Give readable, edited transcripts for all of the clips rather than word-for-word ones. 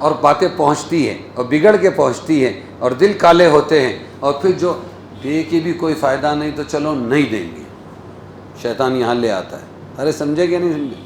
اور باتیں پہنچتی ہیں اور بگڑ کے پہنچتی ہیں اور دل کالے ہوتے ہیں، اور پھر جو دے کے بھی کوئی فائدہ نہیں تو چلو نہیں دیں گے، شیطان یہاں لے آتا ہے. ارے سمجھے کہ نہیں سمجھے؟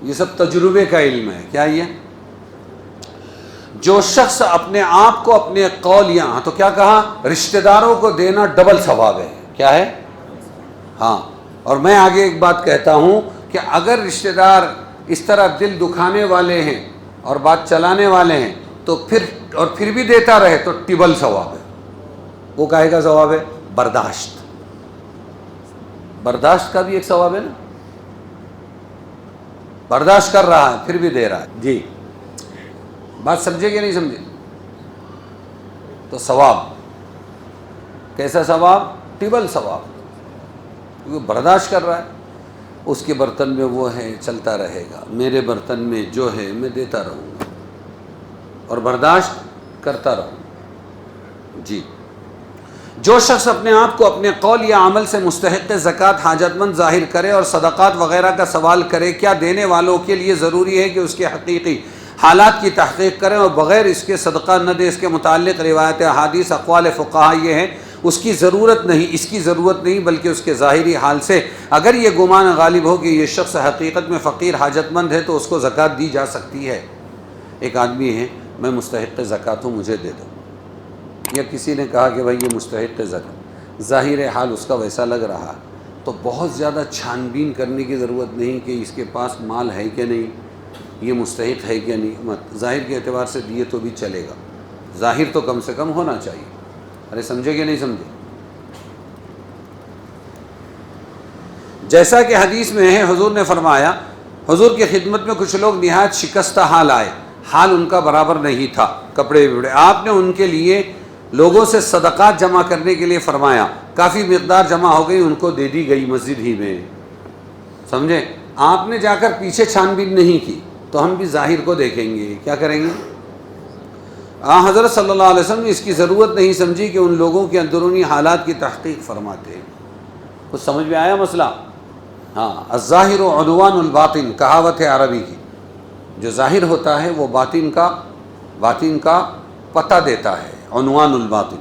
یہ سب تجربے کا علم ہے. کیا یہ جو شخص اپنے آپ کو اپنے قول، یہاں تو کیا کہا، رشتہ داروں کو دینا ڈبل ثواب ہے. کیا ہے؟ ہاں. اور میں آگے ایک بات کہتا ہوں کہ اگر رشتہ دار اس طرح دل دکھانے والے ہیں اور بات چلانے والے ہیں تو پھر بھی دیتا رہے تو ٹبل ثواب ہے. وہ کہے گا ثواب ہے برداشت. برداشت کا بھی ایک ثواب ہے نا، برداشت کر رہا ہے پھر بھی دے رہا ہے. جی بات سمجھے کہ نہیں سمجھے؟ تو ثواب کیسا ثواب؟ ٹبل ثواب. کیونکہ برداشت کر رہا ہے، اس کے برتن میں وہ ہے چلتا رہے گا، میرے برتن میں جو ہے میں دیتا رہوں گا اور برداشت کرتا رہوں. جی جو شخص اپنے آپ کو اپنے قول یا عمل سے مستحق زکوٰۃ حاجت مند ظاہر کرے اور صدقات وغیرہ کا سوال کرے، کیا دینے والوں کے لیے ضروری ہے کہ اس کے حقیقی حالات کی تحقیق کریں اور بغیر اس کے صدقہ نہ دے؟ اس کے متعلق روایت احادیث اقوال فقہا یہ ہیں اس کی ضرورت نہیں بلکہ اس کے ظاہری حال سے اگر یہ گمان غالب ہو کہ یہ شخص حقیقت میں فقیر حاجت مند ہے تو اس کو زکوٰۃ دی جا سکتی ہے. ایک آدمی ہے، میں مستحق زکوٰۃ ہوں مجھے دے دو، یا کسی نے کہا کہ بھائی یہ مستحق زکوٰۃ، ظاہر حال اس کا ویسا لگ رہا، تو بہت زیادہ چھان بین کرنے کی ضرورت نہیں کہ اس کے پاس مال ہے کہ نہیں، یہ مستحق ہے کہ نہیں. ظاہر کے اعتبار سے دیے تو بھی چلے گا، ظاہر تو کم سے کم ہونا چاہیے. ارے سمجھے کہ نہیں سمجھے؟ جیسا کہ حدیث میں ہے، حضور نے فرمایا، حضور کی خدمت میں کچھ لوگ نہایت شکستہ حال آئے، حال ان کا برابر نہیں تھا، کپڑے بگڑے. آپ نے ان کے لیے لوگوں سے صدقات جمع کرنے کے لیے فرمایا، کافی مقدار جمع ہو گئی، ان کو دے دی گئی مسجد ہی میں. سمجھے؟ آپ نے جا کر پیچھے چھان بین نہیں کی. تو ہم بھی ظاہر کو دیکھیں گے، کیا کریں گے؟ حضرت صلی اللہ علیہ وسلم نے اس کی ضرورت نہیں سمجھی کہ ان لوگوں کے اندرونی حالات کی تحقیق فرماتے ہیں. کچھ سمجھ میں آیا مسئلہ؟ ہاں. الظاہر عنوان الباطن، کہاوت ہے عربی کی، جو ظاہر ہوتا ہے وہ باطن کا پتہ دیتا ہے، عنوان الباطن.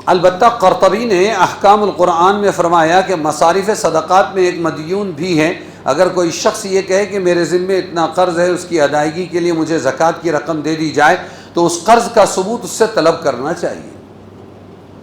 البتہ قرطبی نے احکام القرآن میں فرمایا کہ مصارف صدقات میں ایک مدیون بھی ہے. اگر کوئی شخص یہ کہے کہ میرے ذمے اتنا قرض ہے، اس کی ادائیگی کے لیے مجھے زکوٰۃ کی رقم دے دی جائے، تو اس قرض کا ثبوت اس سے طلب کرنا چاہیے.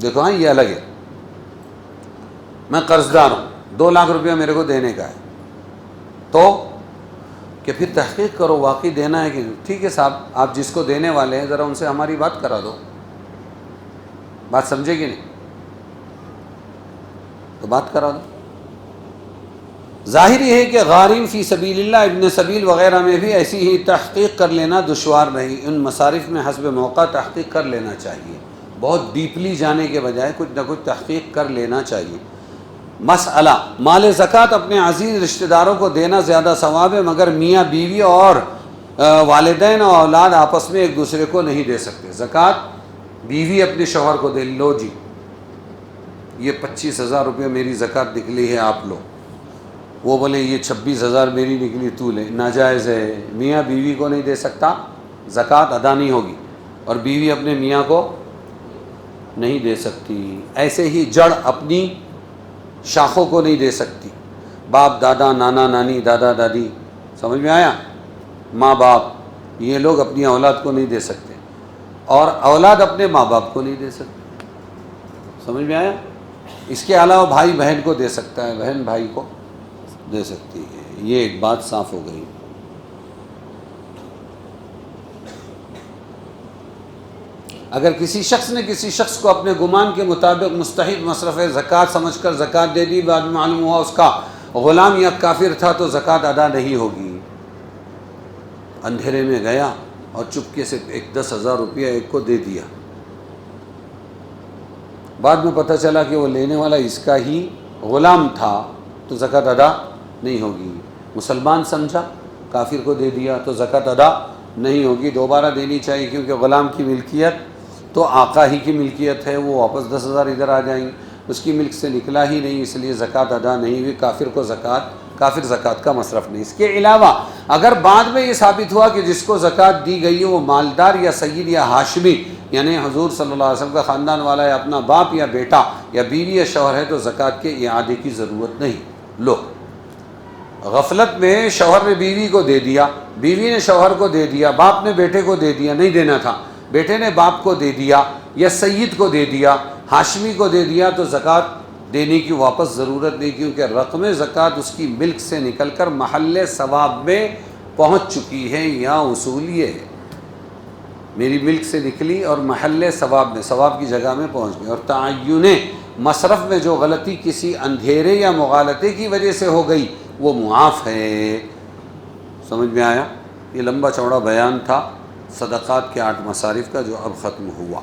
دیکھو ہاں یہ الگ ہے، میں قرض دار ہوں، 2 لاکھ روپیہ میرے کو دینے کا ہے، تو کہ پھر تحقیق کرو واقعی دینا ہے کہ ٹھیک ہے صاحب، آپ جس کو دینے والے ہیں ذرا ان سے ہماری بات کرا دو. بات سمجھے کہ نہیں؟ تو بات کرا دو. ظاہر یہ ہے کہ غارم فی سبیل اللہ، ابن سبیل وغیرہ میں بھی ایسی ہی تحقیق کر لینا دشوار نہیں. ان مصارف میں حسب موقع تحقیق کر لینا چاہیے، بہت ڈیپلی جانے کے بجائے کچھ نہ کچھ تحقیق کر لینا چاہیے. مسئلہ، مال زکوٰۃ اپنے عزیز رشتہ داروں کو دینا زیادہ ثواب ہے، مگر میاں بیوی اور والدین اور اولاد آپس میں ایک دوسرے کو نہیں دے سکتے. زکوٰۃ بیوی اپنے شوہر کو دے، لو جی یہ 25,000 روپے میری زکوٰۃ نکلی ہے آپ لو، وہ بولے یہ 26,000 میری نکلی تو لے. ناجائز ہے. میاں بیوی کو نہیں دے سکتا، زکوٰۃ ادا نہیں ہوگی، اور بیوی اپنے میاں کو نہیں دے سکتی. ایسے ہی جڑ اپنی شاخوں کو نہیں دے سکتی. باپ دادا، نانا نانی، دادا دادی، سمجھ میں آیا؟ ماں باپ، یہ لوگ اپنی اولاد کو نہیں دے سکتے، اور اولاد اپنے ماں باپ کو نہیں دے سکتے. سمجھ میں آیا؟ اس کے علاوہ بھائی بہن کو دے سکتا ہے، بہن بھائی کو دے سکتی ہے. یہ ایک بات صاف ہو گئی. اگر کسی شخص نے کسی شخص کو اپنے گمان کے مطابق مستحق مصرف زکوٰۃ سمجھ کر زکوٰۃ دے دی، بعد میں معلوم ہوا اس کا غلام یا کافر تھا، تو زکوٰۃ ادا نہیں ہوگی. اندھیرے میں گیا اور چپکے سے 10,000 روپیہ ایک کو دے دیا، بعد میں پتہ چلا کہ وہ لینے والا اس کا ہی غلام تھا، تو زکوٰۃ ادا نہیں ہوگی. مسلمان سمجھا، کافر کو دے دیا، تو زکوٰۃ ادا نہیں ہوگی. دوبارہ دینی چاہیے، کیونکہ غلام کی ملکیت تو آقا ہی کی ملکیت ہے، وہ واپس 10,000 ادھر آ جائیں گے. اس کی ملک سے نکلا ہی نہیں، اس لیے زکوٰۃ ادا نہیں ہوئی. کافر کو کافر زکوٰۃ کا مصرف نہیں. اس کے علاوہ اگر بعد میں یہ ثابت ہوا کہ جس کو زکوٰۃ دی گئی ہے وہ مالدار یا سید یا ہاشمی، یعنی حضور صلی اللہ علیہ وسلم کا خاندان والا یا اپنا باپ یا بیٹا یا بیوی یا شوہر ہے، تو زکوٰۃ کے اعادے کی ضرورت نہیں۔ لو غفلت میں شوہر نے بیوی کو دے دیا، بیوی نے شوہر کو دے دیا، باپ نے بیٹے کو دے دیا، نہیں دینا تھا، بیٹے نے باپ کو دے دیا یا سید کو دے دیا، ہاشمی کو دے دیا، تو زکوٰۃ دینے کی واپس ضرورت نہیں، کیونکہ رقم زکوٰۃ اس کی ملک سے نکل کر محل ثواب میں پہنچ چکی ہے۔ یا اصول یہ ہے، میری ملک سے نکلی اور محل ثواب میں، ثواب کی جگہ میں پہنچ گئی، اور تعین مصرف میں جو غلطی کسی اندھیرے یا مغالطے کی وجہ سے ہو گئی وہ معاف ہے۔ سمجھ میں آیا؟ یہ لمبا چوڑا بیان تھا صدقات کے 8 مصارف کا جو اب ختم ہوا۔